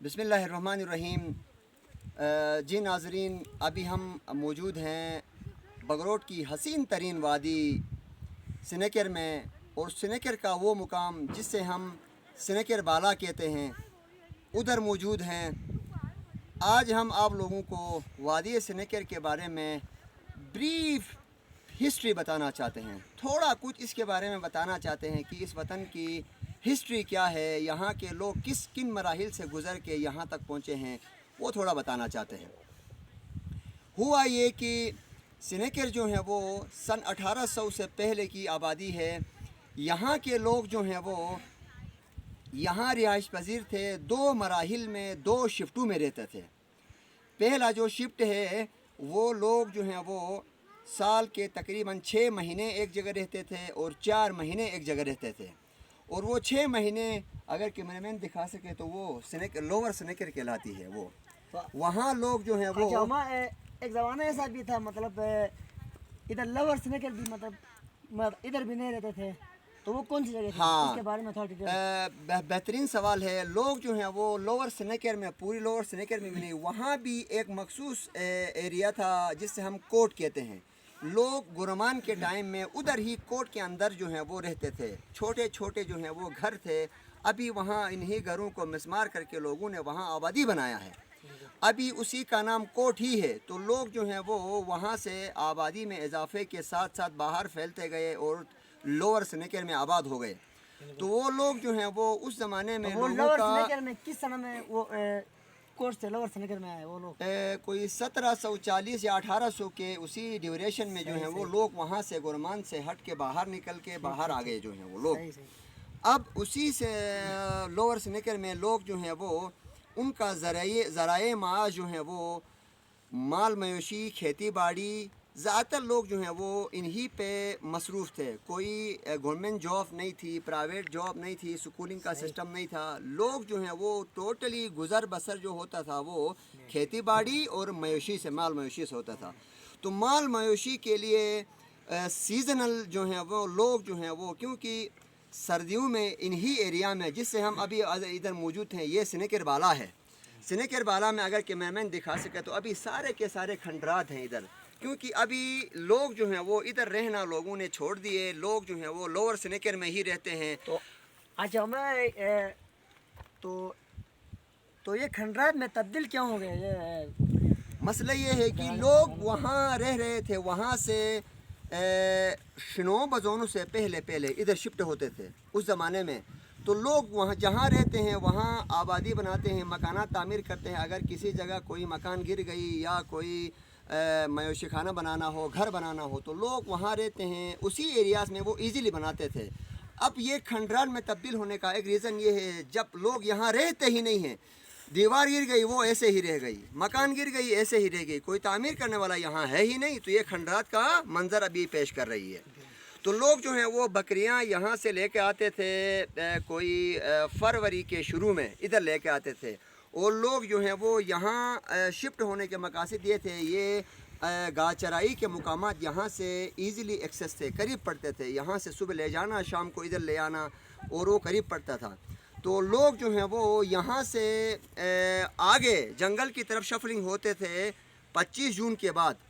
بسم اللہ الرحمن الرحیم۔ جی ناظرین، ابھی ہم موجود ہیں بگروٹ کی حسین ترین وادی سنیکر میں، اور سنیکر کا وہ مقام جس سے ہم سنیکر بالا کہتے ہیں، ادھر موجود ہیں۔ آج ہم آپ لوگوں کو وادی سنیکر کے بارے میں بریف ہسٹری بتانا چاہتے ہیں، تھوڑا کچھ اس کے بارے میں بتانا چاہتے ہیں کہ اس وطن کی ہسٹری کیا ہے، یہاں کے لوگ کن مراحل سے گزر کے یہاں تک پہنچے ہیں، وہ تھوڑا بتانا چاہتے ہیں۔ ہوا یہ کہ سنیکر جو ہیں وہ سن 1800 سے پہلے کی آبادی ہے۔ یہاں کے لوگ جو ہیں وہ یہاں رہائش پذیر تھے، 2 مراحل میں 2 شفٹوں میں رہتے تھے۔ پہلا جو شفٹ ہے وہ لوگ جو ہیں وہ سال کے تقریباً 6 مہینے ایک جگہ رہتے تھے اور 4 مہینے ایک جگہ رہتے تھے، اور وہ 6 مہینے اگر کیمرہ مین دکھا سکے تو وہ لوور سنیکر کہلاتی ہے۔ وہ وہاں لوگ جو ہیں وہ ایک زمانہ ایسا بھی تھا، مطلب ادھر لوور سنیکر بھی مطلب ادھر بھی نہیں رہتے تھے، تو وہ کون سی جگہ تھی؟ ہاں، اس کے بارے میں تھوڑا ڈیٹیل۔ بہترین سوال ہے۔ لوگ جو ہیں وہ لوور سنیکر میں، پوری لوور سنیکر میں بھی نہیں، وہاں بھی ایک مخصوص ایریا تھا جس سے ہم کوٹ کہتے ہیں۔ لوگ گرمان کے ٹائم میں ادھر ہی کوٹ کے اندر جو ہیں وہ رہتے تھے، چھوٹے چھوٹے جو ہیں وہ گھر تھے۔ ابھی وہاں انہی گھروں کو مسمار کر کے لوگوں نے وہاں آبادی بنایا ہے، ابھی اسی کا نام کوٹ ہی ہے۔ تو لوگ جو ہیں وہ وہاں سے آبادی میں اضافے کے ساتھ ساتھ باہر پھیلتے گئے اور لوور سنیکر میں آباد ہو گئے۔ تو وہ لوگ جو ہیں وہ اس زمانے میں وہ لوگوں لوور کا سنیکر میں کس سنہ میں وہ کوٹ سے لوور سنیکر میں آئے وہ لوگ؟ کوئی 1740 یا 1800 کے اسی ڈیوریشن میں جو ہیں وہ لوگ وہاں سے گرمان سے ہٹ کے باہر نکل کے باہر آ گئے جو ہیں وہ لوگ۔ اب اسی سے لوور سنیکر میں لوگ جو ہیں وہ ان کا ذرائع معاش جو ہیں وہ مال مویشی، کھیتی باڑی، زیادہ تر لوگ جو ہیں وہ انہی پہ مصروف تھے۔ کوئی گورنمنٹ جاب نہیں تھی، پرائیویٹ جاب نہیں تھی، سکولنگ کا سسٹم نہیں تھا۔ لوگ جو ہیں وہ ٹوٹلی گزر بسر جو ہوتا تھا وہ کھیتی باڑی اور مویشی سے، مال مویشی سے ہوتا تھا۔ تو مال مویشی کے لیے سیزنل جو ہیں وہ لوگ جو ہیں وہ، کیونکہ سردیوں میں انہی ایریا میں جس سے ہم ابھی ادھر موجود ہیں، یہ سنیکر بالا ہے۔ سنیکر بالا میں اگر کیمرہ مین دکھا سکے تو ابھی سارے کے سارے کھنڈرات ہیں ادھر، کیونکہ ابھی لوگ جو ہیں وہ ادھر رہنا لوگوں نے چھوڑ دیے، لوگ جو ہیں وہ لوور سنیکر میں ہی رہتے ہیں۔ تو اچھا، میں تو یہ کھنڈرات میں تبدیل کیوں ہو گئے؟ مسئلہ یہ ہے کہ لوگ وہاں رہ رہے تھے، وہاں سے شنو بزونوں سے پہلے ادھر شفٹ ہوتے تھے اس زمانے میں۔ تو لوگ وہاں جہاں رہتے ہیں وہاں آبادی بناتے ہیں، مکانات تعمیر کرتے ہیں۔ اگر کسی جگہ کوئی مکان گر گئی یا کوئی مویشی خانہ بنانا ہو، گھر بنانا ہو، تو لوگ وہاں رہتے ہیں، اسی ایریاز میں وہ ایزیلی بناتے تھے۔ اب یہ کھنڈرات میں تبدیل ہونے کا ایک ریزن یہ ہے، جب لوگ یہاں رہتے ہی نہیں ہیں، دیوار گر گئی وہ ایسے ہی رہ گئی، مکان گر گئی ایسے ہی رہ گئی، کوئی تعمیر کرنے والا یہاں ہے ہی نہیں، تو یہ کھنڈرات کا منظر ابھی پیش کر رہی ہے۔ تو لوگ جو ہیں وہ بکریاں یہاں سے لے کے آتے تھے، کوئی فروری کے شروع میں ادھر لے کے آتے تھے، اور لوگ جو ہیں وہ یہاں شفٹ ہونے کے مقاصد یہ تھے، یہ گاہ چرائی کے مقامات یہاں سے ایزیلی ایکسیس تھے، قریب پڑتے تھے، یہاں سے صبح لے جانا، شام کو ادھر لے آنا، اور وہ قریب پڑتا تھا۔ تو لوگ جو ہیں وہ یہاں سے آگے جنگل کی طرف شفلنگ ہوتے تھے۔ 25 جون کے بعد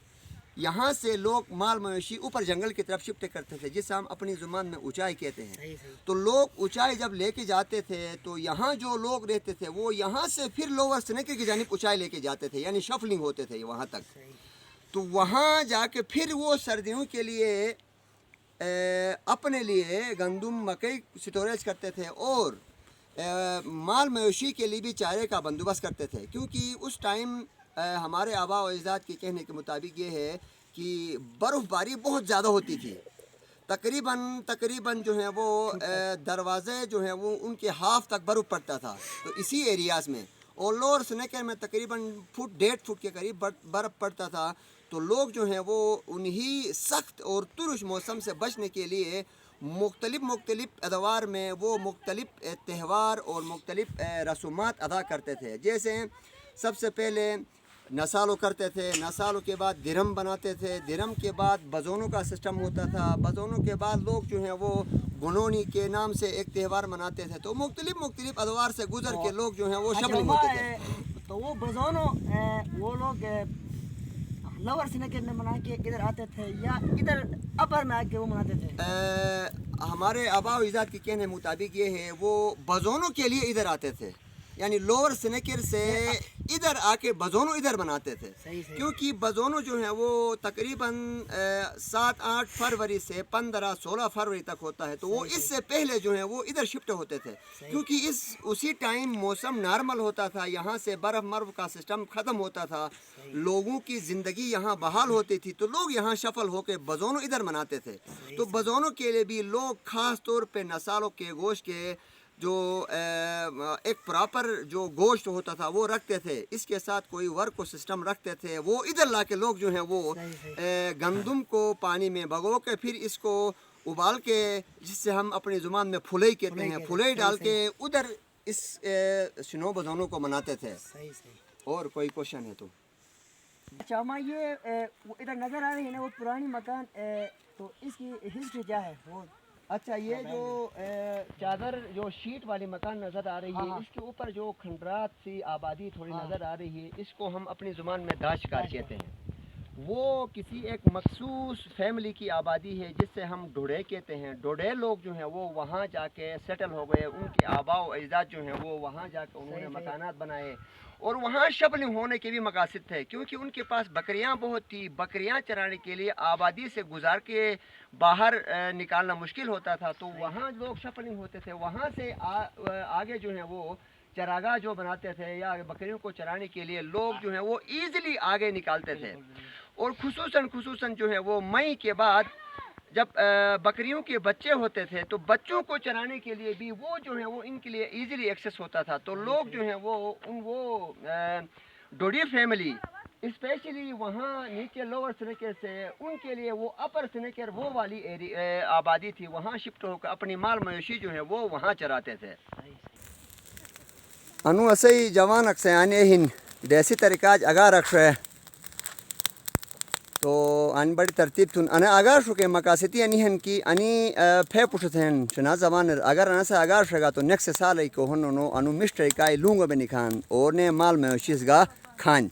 یہاں سے لوگ مال مویشی اوپر جنگل کی طرف شفٹ کرتے تھے، جسے ہم اپنی زبان میں اونچائی کہتے ہیں۔ تو لوگ اونچائی جب لے کے جاتے تھے تو یہاں جو لوگ رہتے تھے وہ یہاں سے پھر لوور سنیکر کی جانب اونچائی لے کے جاتے تھے، یعنی شفلنگ ہوتے تھے وہاں تک۔ تو وہاں جا کے پھر وہ سردیوں کے لیے اپنے لیے گندم مکئی سٹوریج کرتے تھے، اور مال مویشی کے لیے بھی چارے کا بندوبست کرتے تھے، کیونکہ اس ٹائم ہمارے آباء و اجداد کے کہنے کے مطابق یہ ہے کہ برف باری بہت زیادہ ہوتی تھی، تقریباً جو ہیں وہ دروازے جو ہیں وہ ان کے ہاف تک برف پڑتا تھا، تو اسی ایریاز میں، اور لوور سنیکر میں تقریباً 1.5 فٹ کے قریب برف پڑتا تھا۔ تو لوگ جو ہیں وہ انہی سخت اور ترش موسم سے بچنے کے لیے مختلف ادوار میں وہ مختلف تہوار اور مختلف رسومات ادا کرتے تھے۔ جیسے سب سے پہلے نسالو کرتے تھے، نسالو کے بعد درم بناتے تھے، درم کے بعد بزونوں کا سسٹم ہوتا تھا، بزونوں کے بعد لوگ جو ہیں وہ گنونی کے نام سے ایک تہوار مناتے تھے. تو مختلف ادوار سے گزر کے لوگ جو ہیں وہ اچھا شفلنگ ماما، ہوتے تھے. تو وہ بزونوں وہ لوگ لور سنیکر میں منا کے ادھر آتے تھے یا ادھر اپر میں آ کے وہ مناتے تھے؟ ہمارے آباء و اجداد کے کہنے مطابق یہ ہے وہ بزونوں کے لیے ادھر آتے تھے، یعنی لوور سنیکر سے ادھر آ کے بزونوں ادھر مناتے تھے. کیونکہ بزونوں جو ہیں وہ تقریباً 7-8 فروری سے 15-16 فروری تک ہوتا ہے. تو وہ اس سے پہلے جو ہیں وہ ادھر شفٹ ہوتے تھے، کیونکہ اسی ٹائم موسم نارمل ہوتا تھا، یہاں سے برف کا سسٹم ختم ہوتا تھا، لوگوں کی زندگی یہاں بحال ہوتی تھی، تو لوگ یہاں شفل ہو کے بزونوں ادھر مناتے تھے. تو بزونوں کے لیے بھی لوگ خاص طور پہ نسالوں کے گوشت کے جو ایک پراپر جو گوشت ہوتا تھا وہ رکھتے تھے، اس کے ساتھ کوئی ورک کو سسٹم رکھتے تھے. وہ ادھر لا کے لوگ جو ہیں وہ گندم کو پانی میں بھگو کے پھر اس کو ابال کے، جس سے ہم اپنی زبان میں پھلئی کہتے ہیں، پھلئی ڈال کے ادھر اس شنو بزونوں کو مناتے تھے. اور کوئی کوشچن ہے تو؟ اچھا ماما، یہ ادھر نظر آ رہی ہے نا وہ پرانی مکان، تو اس کی ہسٹری کیا ہے وہ؟ اچھا، یہ جو چادر جو شیٹ والی مکان نظر آ رہی ہے، اس کے اوپر جو کھنڈرات سی آبادی تھوڑی نظر آ رہی ہے، اس کو ہم اپنی زبان میں داشکار کہتے ہیں. وہ کسی ایک مخصوص فیملی کی آبادی ہے جس سے ہم ڈوڈے کہتے ہیں. ڈوڈے لوگ جو ہیں وہ وہاں جا کے سیٹل ہو گئے، ان کے آباء و اجداد جو ہیں وہ وہاں جا کے انہوں نے مکانات بنائے، اور وہاں شفلنگ ہونے کے بھی مقاصد تھے، کیونکہ ان کے پاس بکریاں بہت تھی. بکریاں چرانے کے لیے آبادی سے گزار کے باہر نکالنا مشکل ہوتا تھا، تو وہاں لوگ شفلنگ ہوتے تھے. وہاں سے آگے جو ہیں وہ چراگاہ جو بناتے تھے یا بکریوں کو چرانے کے لیے لوگ جو ہیں وہ ایزیلی آگے نکالتے تھے. اور خصوصاً جو ہے وہ مئی کے بعد جب بکریوں کے بچے ہوتے تھے تو بچوں کو چرانے کے لیے بھی وہ جو ہیں وہ ان کے لیے ایزیلی ایکسیس ہوتا تھا. تو لوگ جو ہیں وہ ڈوڈی فیملی اسپیشلی وہاں نیچے لوور سنیکر سے ان کے لیے وہ اپر سنیکر وہ والی آبادی تھی، وہاں شفٹ ہو کر اپنی مال مویشی جو ہے وہ وہاں چراتے تھے. انو اسی جوان اکسیانے ہن دیسی طریقہ اگا رکھ رہے تو ان بڑی ترتیب تھن انا اگر شو کے مقاصدی اني ہن کی اني پھے پٹھتن شنا زبان اگر انا سے اگر شگا تو نیکسٹ سال کو ہنو انو مسٹر کای لونگو بنی خان اور نے مال مویشیز گا کھان